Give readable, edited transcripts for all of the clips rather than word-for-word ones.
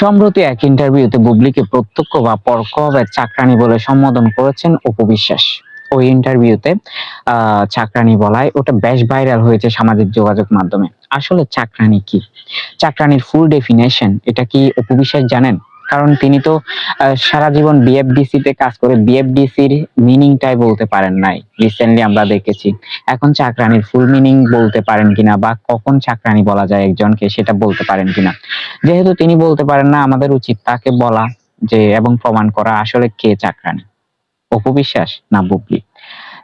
সম্প্রতি এক ইন্টারভিউতে বুবলিকে প্রত্যক্ষ বা পরোক্ষভাবে চাকরানী বলে সম্বোধন করেছেন অপু বিশ্বাস। ওই ইন্টারভিউতে চাকরানী বলায় ওটা বেশ ভাইরাল হয়েছে সামাজিক যোগাযোগ মাধ্যমে। আসলে চাকরানী কি? চাকরানীর ফুল ডেফিনেশন এটা কি অপু বিশ্বাস জানেন? কারণ তিনি তো সারা জীবন বিএফডিসি তে কাজ করে বিএফডিসির মিনিংটাই বলতে পারেন নাই। রিসেন্টলি আমরা দেখেছি। এখন চাকরানীর ফুল মিনিং বলতে পারেন কিনা বা কখন চাকরানী বলা যায় একজনকে সেটা বলতে পারেন কিনা। যেহেতু তিনি বলতে পারেন না, আমাদের উচিত তাকে বলা যে এবং প্রমাণ করা আসলে কে চাকরানী, অপু বিশ্বাস না বুবলি।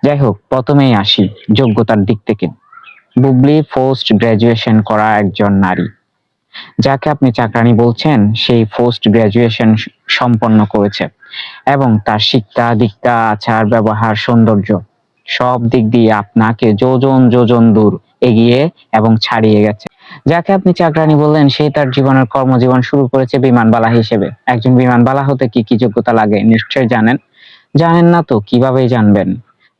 যাই হোক, প্রথমেই আসি যোগ্যতার দিক থেকে। বুবলি পোস্ট গ্রাজুয়েশন করা একজন নারী। যাকে আপনি চাকরানী বলছেন সেই পোস্ট গ্রাজুয়েশন সম্পন্ন করেছে এবং তার শিক্ষা দীক্ষা আচার ব্যবহার সৌন্দর্য সব দিক দিয়ে আপনাকে যোজন যোজন দূর এগিয়ে এবং ছাড়িয়ে গেছে। যাকে আপনি চাকরানী বললেন সে তার জীবনের কর্মজীবন শুরু করেছে বিমানবালা হিসেবে। একজন বিমানবালা হতে কি কি যোগ্যতা লাগে নিশ্চয় জানেন। জানেন না তো কিভাবে জানবেন?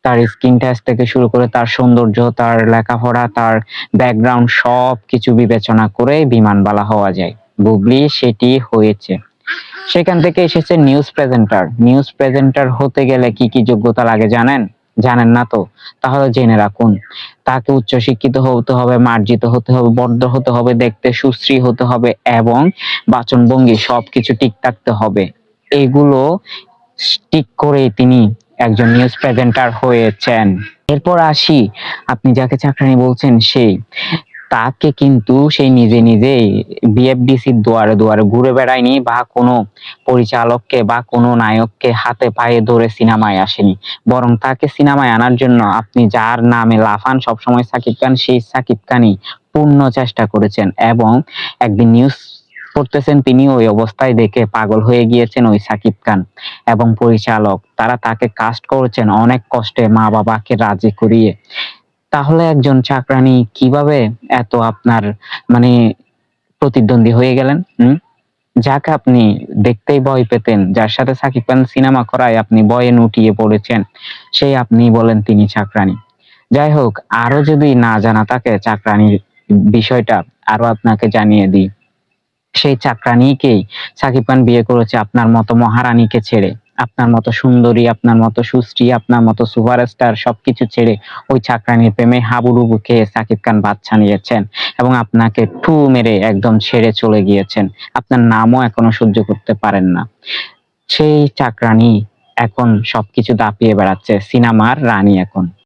তার স্কিন টেস্ট থেকে শুরু করে তার সৌন্দর্য, তার লেখাপড়া, তার ব্যাকগ্রাউন্ড সবকিছু বিবেচনা করে বিমানবালা হওয়া যায়। বুবলি সেটি হয়েছে। সেখান থেকে এসেছে নিউজ প্রেজেন্টার। নিউজ প্রেজেন্টার হতে গেলে কি কি যোগ্যতা লাগে জানেন? জানেন না তো? তাহলে জেনে রাখুন। তাকে উচ্চশিক্ষিত হতে হবে, মার্জিত হতে হবে, ভদ্র হতে হবে, দেখতে সুশ্রী হতে হবে এবং বাচনভঙ্গি সবকিছু ঠিক থাকতে হবে। এগুলো ঠিক করে তিনি একজন নিউজ প্রেজেন্টার হয়েছেন। এরপর আসি, আপনি যাকে চাকরানী বলছেন সেই তাকে কিন্তু সেই নিজে নিজেই বিএফডিসির দুয়ারে দুয়ারে ঘুরে বেড়ায়নি বা কোনো পরিচালককে বা কোনো নায়ককে হাতে পায়ে ধরে সিনেমায় আসেনি। বরং তাকে সিনেমায় আনার জন্য আপনি যার নামে লাফান সবসময় সাকিব খান, সেই সাকিব খানই পূর্ণ চেষ্টা করেছেন এবং একদিন নিউজ করতেছেন তিনি ওই অবস্থায় দেখে পাগল হয়ে গিয়েছেন ওই সাকিব খান এবং পরিচালক। তারা তাকে কাস্ট করেছেন অনেক কষ্টে মা বাবাকে রাজি করিয়ে। তাহলে একজন চাকরানী কিভাবে এত আপনার মানে প্রতিদ্বন্দ্বী হয়ে গেলেন? যাকে আপনি দেখতেই ভয় পেতেন, যার সাথে সাকিব খান সিনেমা করায় আপনি ভয়ে নুটিয়ে পড়েছেন, সেই আপনি বলেন তিনি চাকরানী। যাই হোক, আরো যদি না জানা থাকে চাকরানীর বিষয়টা, আরো আপনাকে জানিয়ে দিই। সেই চাকরানীকেই সাকিব খান বিয়ে করেছে আপনার মতো মহারানীকে ছেড়ে। আপনার মতো সুন্দরী, আপনার মতো সুশ্রী, আপনার মতো সুপারস্টার সবকিছু ছেড়ে ওই চাকরানীর প্রেমে হাবুডুবু খেয়ে সাকিব খান বাচ্চা নিয়েছেন এবং আপনাকে ঠু মেরে একদম ছেড়ে চলে গিয়েছেন। আপনার নামও এখনো সহ্য করতে পারেন না। সেই চাকরানী এখন সবকিছু দাপিয়ে বেড়াচ্ছে, সিনেমার রানী এখন।